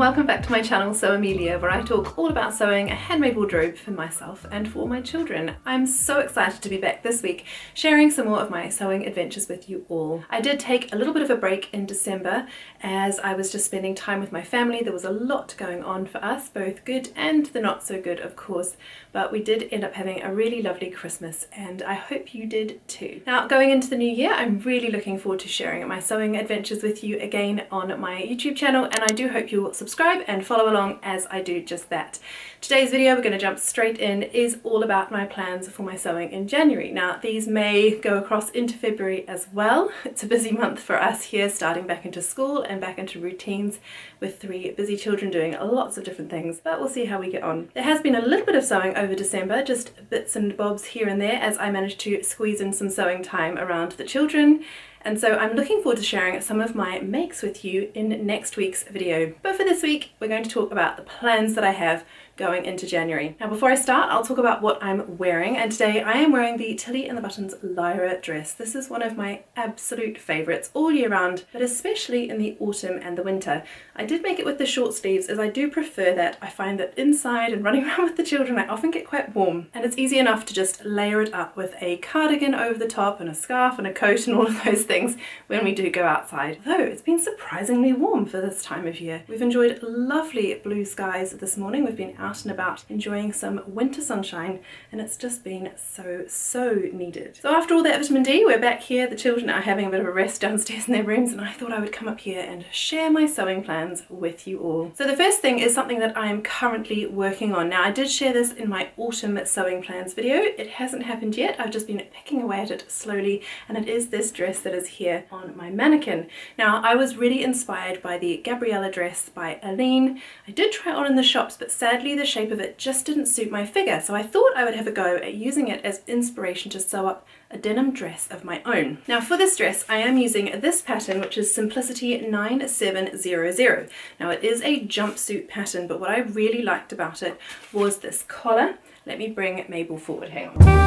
welcome back to my channel Sew Amelia, where I talk all about sewing a handmade wardrobe for myself and for my children. I'm so excited to be back this week sharing some more of my sewing adventures with you all. I did take a little bit of a break in December as I was just spending time with my family. There was a lot going on for us, both good and the not so good of course, but we did end up having a really lovely Christmas and I hope you did too. Now going into the new year, I'm really looking forward to sharing my sewing adventures with you again on my YouTube channel, and I do hope you'll subscribe and follow along as I do just that. Today's video, we're going to jump straight in, is all about my plans for my sewing in January. Now these may go across into February as well. It's a busy month for us here, starting back into school and back into routines with 3 busy children doing lots of different things, but we'll see how we get on. There has been a little bit of sewing over December, just bits and bobs here and there as I managed to squeeze in some sewing time around the children. And so I'm looking forward to sharing some of my makes with you in next week's video. But for this week, we're going to talk about the plans that I have going into January. Now before I start, I'll talk about what I'm wearing, and today I am wearing the Tilly and the Buttons Lyra dress. This is one of my absolute favourites all year round, but especially in the autumn and the winter. I did make it with the short sleeves as I do prefer that. I find that inside and running around with the children I often get quite warm, and it's easy enough to just layer it up with a cardigan over the top and a scarf and a coat and all of those things when we do go outside. Though it's been surprisingly warm for this time of year. We've enjoyed lovely blue skies this morning. We've been out and about enjoying some winter sunshine, and it's just been so needed. So after all that vitamin D, we're back here. The children are having a bit of a rest downstairs in their rooms, and I thought I would come up here and share my sewing plans with you all. So the first thing is something that I am currently working on. Now I did share this in my autumn sewing plans video. It hasn't happened yet. I've just been picking away at it slowly, and it is this dress that is here on my mannequin. Now I was really inspired by the Gabriella dress by Aline. I did try it on in the shops, but sadly the shape of it just didn't suit my figure, so I thought I would have a go at using it as inspiration to sew up a denim dress of my own. Now for this dress I am using this pattern, which is Simplicity 9700. Now it is a jumpsuit pattern, but what I really liked about it was this collar. Let me bring Mabel forward, hang on.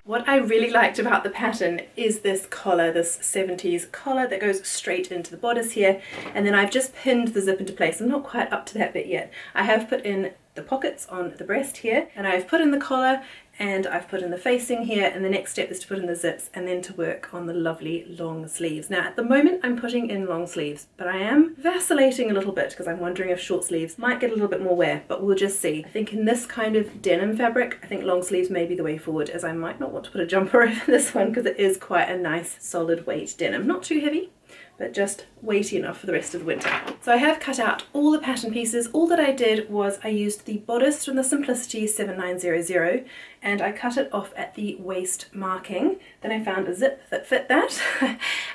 What I really liked about the pattern is this collar, this 70s collar that goes straight into the bodice here, and then I've just pinned the zip into place. I'm not quite up to that bit yet. I have put in the pockets on the breast here, and I've put in the collar, and I've put in the facing here, and the next step is to put in the zips and then to work on the lovely long sleeves. Now at the moment I'm putting in long sleeves, but I am vacillating a little bit because I'm wondering if short sleeves might get a little bit more wear, but we'll just see. I think in this kind of denim fabric, I think long sleeves may be the way forward, as I might not want to put a jumper over this one because it is quite a nice solid weight denim. Not too heavy, but just weighty enough for the rest of the winter. So I have cut out all the pattern pieces. All that I did was I used the bodice from the Simplicity 7900 and I cut it off at the waist marking. Then I found a zip that fit that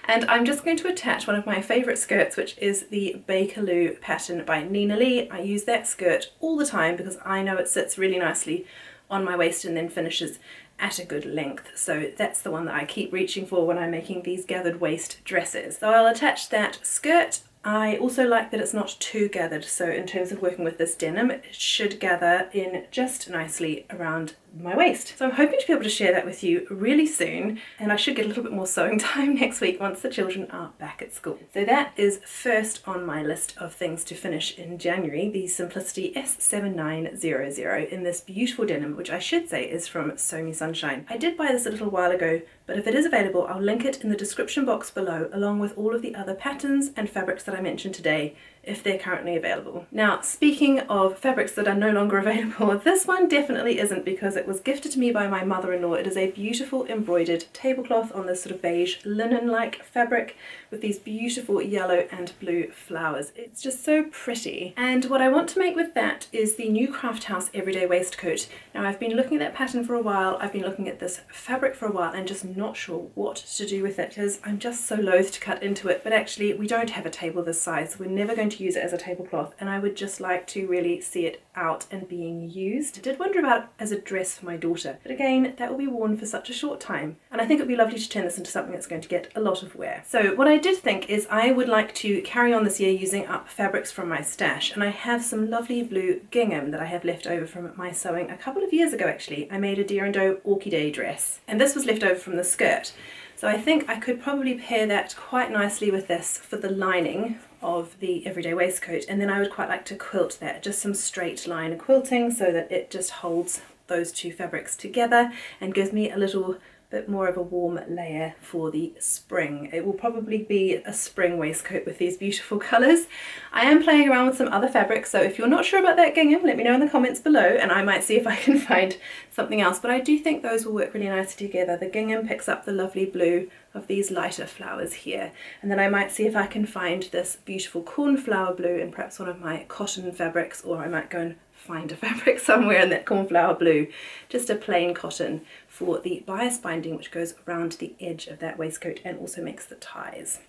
and I'm just going to attach one of my favourite skirts, which is the Bakerloo pattern by Nina Lee. I use that skirt all the time because I know it sits really nicely on my waist and then finishes at a good length, so that's the one that I keep reaching for when I'm making these gathered waist dresses. So I'll attach that skirt. I also like that it's not too gathered, so in terms of working with this denim, it should gather in just nicely around my waist. So I'm hoping to be able to share that with you really soon, and I should get a little bit more sewing time next week once the children are back at school. So that is first on my list of things to finish in January, the Simplicity S7900 in this beautiful denim, which I should say is from Sew Me Sunshine. I did buy this a little while ago, but if it is available, I'll link it in the description box below, along with all of the other patterns and fabrics that I mentioned today, if they're currently available. Now, speaking of fabrics that are no longer available, this one definitely isn't because it was gifted to me by my mother-in-law. It is a beautiful embroidered tablecloth on this sort of beige linen-like fabric with these beautiful yellow and blue flowers. It's just so pretty. And what I want to make with that is the new Craft House Everyday Waistcoat. Now, I've been looking at that pattern for a while. I've been looking at this fabric for a while and just not sure what to do with it because I'm just so loath to cut into it. But actually, we don't have a table this size, so we're never going to use it as a tablecloth, and I would just like to really see it out and being used. I did wonder about it as a dress for my daughter, but again, that will be worn for such a short time, and I think it would be lovely to turn this into something that's going to get a lot of wear. So what I did think is I would like to carry on this year using up fabrics from my stash, and I have some lovely blue gingham that I have left over from my sewing a couple of years ago actually. I made a Deer and Doe Orchidee dress, and this was left over from the skirt. So I think I could probably pair that quite nicely with this for the lining of the everyday waistcoat, and then I would quite like to quilt that, just some straight line quilting so that it just holds those two fabrics together and gives me a little bit more of a warm layer for the spring. It will probably be a spring waistcoat with these beautiful colours. I am playing around with some other fabrics, so if you're not sure about that gingham, let me know in the comments below and I might see if I can find something else, but I do think those will work really nicely together. The gingham picks up the lovely blue of these lighter flowers here, and then I might see if I can find this beautiful cornflower blue in perhaps one of my cotton fabrics, or I might go and find a fabric somewhere in that cornflower blue, just a plain cotton for the bias binding which goes around the edge of that waistcoat and also makes the ties.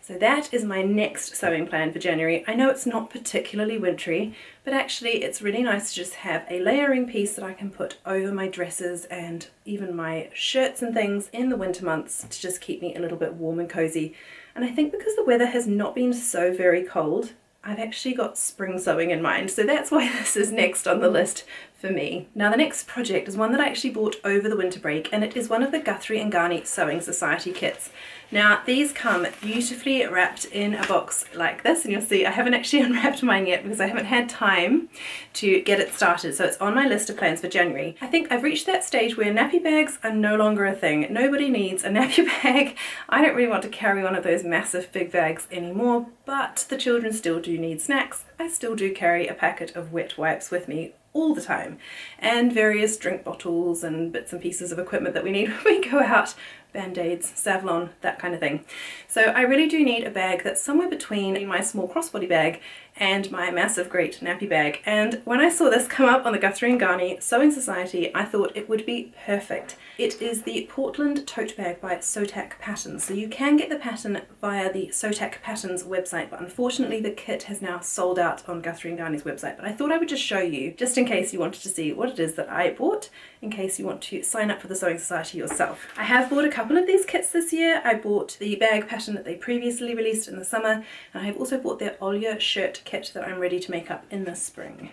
So that is my next sewing plan for January. I know it's not particularly wintry, but actually it's really nice to just have a layering piece that I can put over my dresses and even my shirts and things in the winter months to just keep me a little bit warm and cozy. And I think because the weather has not been so very cold, I've actually got spring sewing in mind, so that's why this is next on the list for me. Now the next project is one that I actually bought over the winter break, and it is one of the Guthrie and Ghani Sewing Society kits. Now these come beautifully wrapped in a box like this, and you'll see I haven't actually unwrapped mine yet because I haven't had time to get it started, so it's on my list of plans for January. I think I've reached that stage where nappy bags are no longer a thing. Nobody needs a nappy bag. I don't really want to carry one of those massive big bags anymore, but the children still do need snacks. I still do carry a packet of wet wipes with me all the time, and various drink bottles and bits and pieces of equipment that we need when we go out, band-aids, Savlon, that kind of thing. So I really do need a bag that's somewhere between my small crossbody bag and my massive great nappy bag, and when I saw this come up on the Guthrie and Ghani Sewing Society, I thought it would be perfect. It is the Portland tote bag by Sotak Patterns, so you can get the pattern via the Sotak Patterns website, but unfortunately the kit has now sold out on Guthrie and Ghani's website. But I thought I would just show you, just in case you wanted to see what it is that I bought, in case you want to sign up for the Sewing Society yourself. I have bought a couple of these kits this year. I bought the bag pattern that they previously released in the summer, and I have also bought their Olia shirt kit that I'm ready to make up in the spring.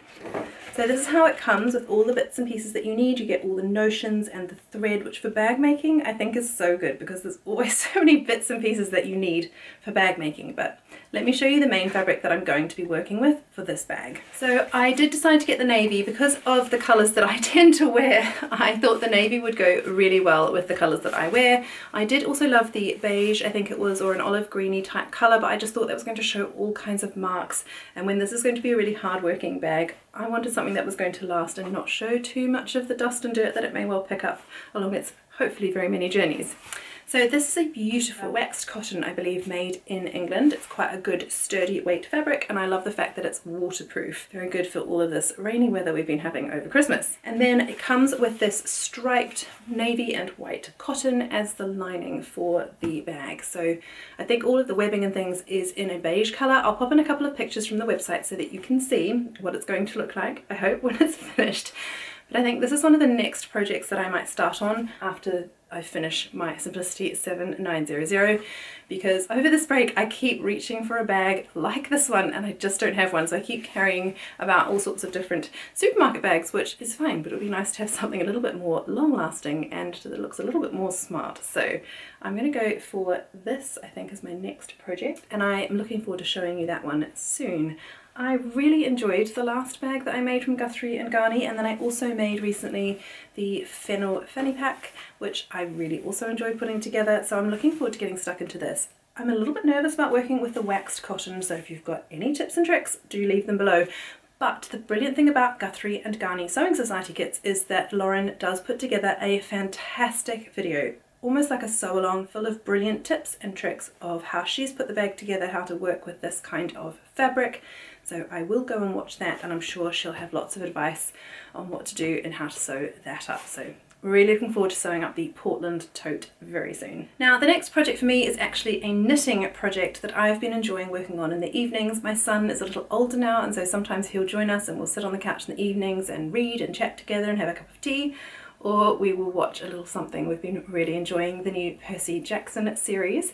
So this is how it comes, with all the bits and pieces that you need. You get all the notions and the thread, which for bag making I think is so good because there's always so many bits and pieces that you need for bag making. But let me show you the main fabric that I'm going to be working with for this bag. So I did decide to get the navy because of the colours that I tend to wear. I thought the navy would go really well with the colours that I wear. I did also love the beige, I think it was, or an olive greeny type colour, but I just thought that was going to show all kinds of marks, and when this is going to be a really hard working bag, I wanted something that was going to last and not show too much of the dust and dirt that it may well pick up along its hopefully very many journeys. So this is a beautiful waxed cotton, I believe, made in England. It's quite a good sturdy weight fabric, and I love the fact that it's waterproof. Very good for all of this rainy weather we've been having over Christmas. And then it comes with this striped navy and white cotton as the lining for the bag. So I think all of the webbing and things is in a beige colour. I'll pop in a couple of pictures from the website so that you can see what it's going to look like, I hope, when it's finished. But I think this is one of the next projects that I might start on after I finish my Simplicity 7900, because over this break I keep reaching for a bag like this one and I just don't have one, so I keep carrying about all sorts of different supermarket bags, which is fine, but it would be nice to have something a little bit more long lasting and that looks a little bit more smart. So I'm going to go for this, I think, as my next project, and I am looking forward to showing you that one soon. I really enjoyed the last bag that I made from Guthrie and Ghani, and then I also made recently the Fennel Fanny Pack, which I really also enjoyed putting together, so I'm looking forward to getting stuck into this. I'm a little bit nervous about working with the waxed cotton, so if you've got any tips and tricks, do leave them below. But the brilliant thing about Guthrie and Ghani Sewing Society kits is that Lauren does put together a fantastic video, almost like a sew-along, full of brilliant tips and tricks of how she's put the bag together, how to work with this kind of fabric. So I will go and watch that, and I'm sure she'll have lots of advice on what to do and how to sew that up. So really looking forward to sewing up the Portland tote very soon. Now the next project for me is actually a knitting project that I've been enjoying working on in the evenings. My son is a little older now, and so sometimes he'll join us and we'll sit on the couch in the evenings and read and chat together and have a cup of tea, or we will watch a little something. We've been really enjoying the new Percy Jackson series,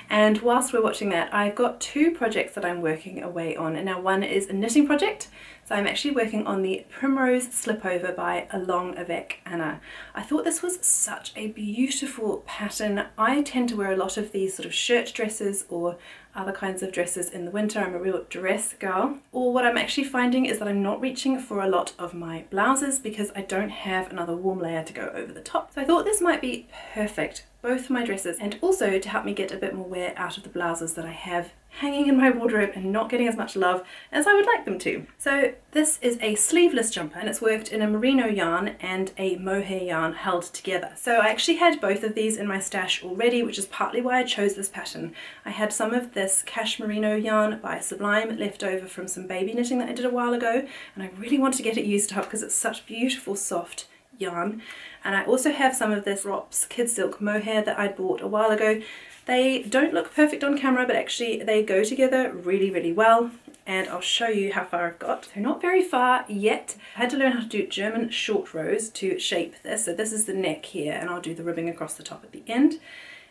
and whilst we're watching that, I've got two projects that I'm working away on. And now one is a knitting project, So I'm actually working on the Primrose Slipover by Avec, and I thought this was such a beautiful pattern. I tend to wear a lot of these sort of shirt dresses or other kinds of dresses in the winter. I'm a real dress girl. Or what I'm actually finding is that I'm not reaching for a lot of my blouses because I don't have another warm layer to go over the top. So I thought this might be perfect, both for my dresses and also to help me get a bit more wear out of the blouses that I have hanging in my wardrobe and not getting as much love as I would like them to. So this is a sleeveless jumper and it's worked in a merino yarn and a mohair yarn held together. So I actually had both of these in my stash already, which is partly why I chose this pattern. I had some of this cash merino yarn by Sublime left over from some baby knitting that I did a while ago, and I really want to get it used up because it's such beautiful soft yarn. And I also have some of this Rops Kid Silk mohair that I bought a while ago. They don't look perfect on camera, but actually they go together really, really well. And I'll show you how far I've got. So not very far yet. I had to learn how to do German short rows to shape this. So this is the neck here, and I'll do the ribbing across the top at the end,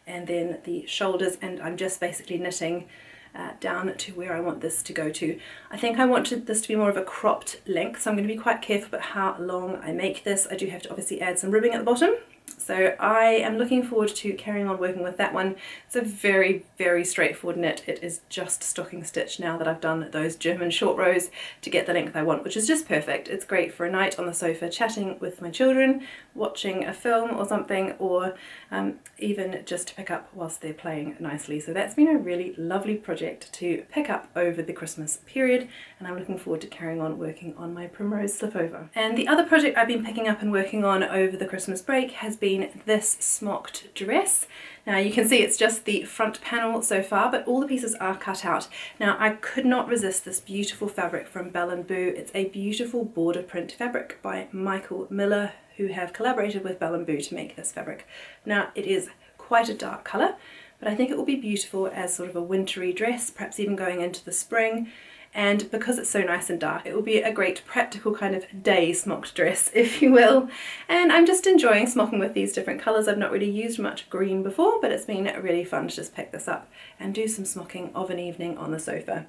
and then the shoulders, and I'm just basically knitting down to where I want this to go to. I think I wanted this to be more of a cropped length, so I'm going to be quite careful about how long I make this. I do have to obviously add some ribbing at the bottom. So I am looking forward to carrying on working with that one. It's a very, very straightforward knit. It is just stocking stitch now that I've done those German short rows to get the length I want, which is just perfect. It's great for a night on the sofa chatting with my children, watching a film or something, or even just to pick up whilst they're playing nicely. So that's been a really lovely project to pick up over the Christmas period, and I'm looking forward to carrying on working on my Primrose Slipover. And the other project I've been picking up and working on over the Christmas break has been this smocked dress. Now you can see it's just the front panel so far, but all the pieces are cut out. Now I could not resist this beautiful fabric from Bell & Boo. It's a beautiful border print fabric by Michael Miller, who have collaborated with Bell & Boo to make this fabric. Now it is quite a dark colour, but I think it will be beautiful as sort of a wintry dress, perhaps even going into the spring. And because it's so nice and dark, it will be a great practical kind of day smocked dress, if you will. And I'm just enjoying smocking with these different colours. I've not really used much green before, but it's been really fun to just pick this up and do some smocking of an evening on the sofa.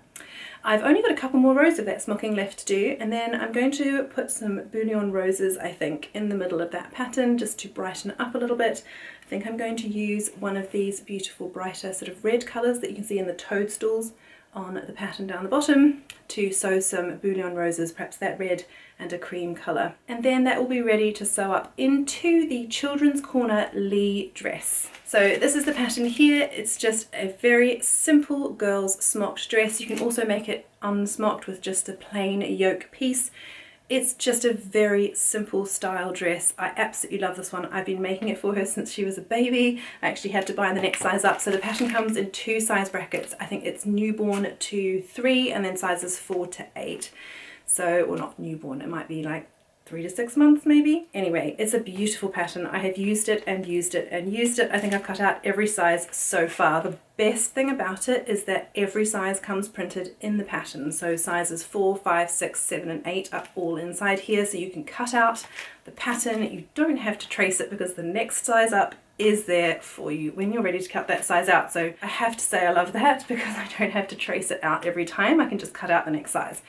I've only got a couple more rows of that smocking left to do, and then I'm going to put some bouillon roses, I think, in the middle of that pattern just to brighten it up a little bit. I think I'm going to use one of these beautiful brighter sort of red colours that you can see in the toadstools on the pattern down the bottom to sew some bouillon roses, perhaps that red and a cream colour. And then that will be ready to sew up into the Children's Corner Lee dress. So this is the pattern here. It's just a very simple girls smocked dress. You can also make it unsmocked with just a plain yoke piece. It's just a very simple style dress. I absolutely love this one. I've been making it for her since she was a baby. I actually had to buy the next size up. So the pattern comes in 2 size brackets. I think it's newborn to 3 and then sizes 4 to 8. So, well, not newborn, it might be like 3 to 6 months maybe. Anyway, it's a beautiful pattern. I have used it and used it and used it. I think I've cut out every size so far. The best thing about it is that every size comes printed in the pattern. So sizes 4, 5, 6, 7 and 8 are all inside here, so you can cut out the pattern. You don't have to trace it because the next size up is there for you when you're ready to cut that size out. So I have to say I love that because I don't have to trace it out every time. I can just cut out the next size.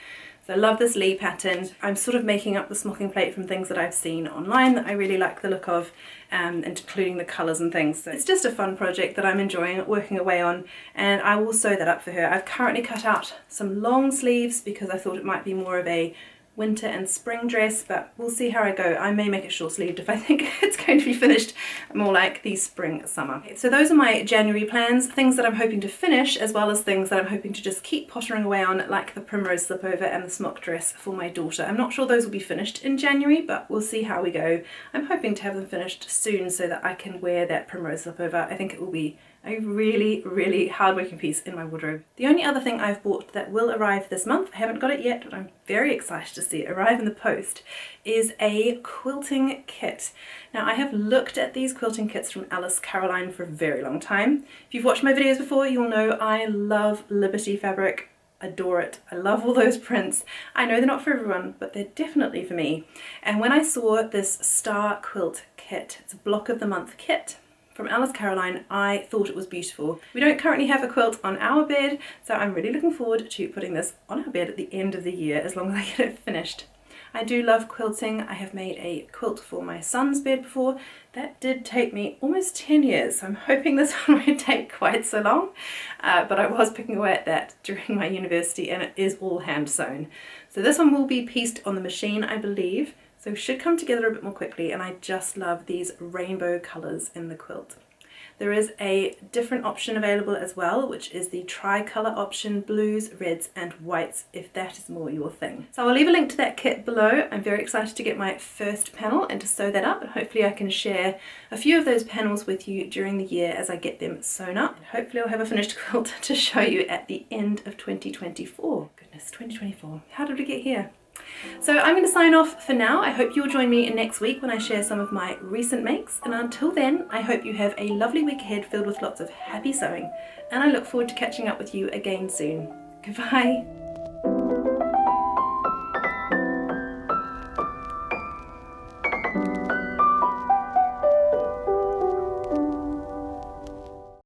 So I love this Lee pattern. I'm sort of making up the smocking plate from things that I've seen online that I really like the look of, and including the colours and things. So it's just a fun project that I'm enjoying working away on, and I will sew that up for her. I've currently cut out some long sleeves because I thought it might be more of a winter and spring dress, but we'll see how I go. I may make it short sleeved if I think it's going to be finished more like the spring summer. So those are my January plans, things that I'm hoping to finish as well as things that I'm hoping to just keep pottering away on, like the Primrose Slipover and the smock dress for my daughter. I'm not sure those will be finished in January, but we'll see how we go. I'm hoping to have them finished soon so that I can wear that Primrose Slipover. I think it will be a really, really hard-working piece in my wardrobe. The only other thing I've bought that will arrive this month, I haven't got it yet, but I'm very excited to see it arrive in the post, is a quilting kit. Now I have looked at these quilting kits from Alice Caroline for a very long time. If you've watched my videos before, you'll know I love Liberty fabric. Adore it. I love all those prints. I know they're not for everyone, but they're definitely for me. And when I saw this Star Quilt kit, it's a block of the month kit from Alice Caroline. I thought it was beautiful. We don't currently have a quilt on our bed, so I'm really looking forward to putting this on our bed at the end of the year, as long as I get it finished. I do love quilting. I have made a quilt for my son's bed before. That did take me almost 10 years, so I'm hoping this one won't take quite so long. But I was picking away at that during my university, and it is all hand sewn. So this one will be pieced on the machine, I believe, so it should come together a bit more quickly, and I just love these rainbow colours in the quilt. There is a different option available as well, which is the tri-colour option, blues, reds and whites, if that is more your thing. So I'll leave a link to that kit below. I'm very excited to get my first panel and to sew that up, and hopefully I can share a few of those panels with you during the year as I get them sewn up. Hopefully I'll have a finished quilt to show you at the end of 2024. Goodness, 2024. How did we get here? So I'm going to sign off for now. I hope you'll join me next week when I share some of my recent makes, and until then I hope you have a lovely week ahead filled with lots of happy sewing, and I look forward to catching up with you again soon. Goodbye.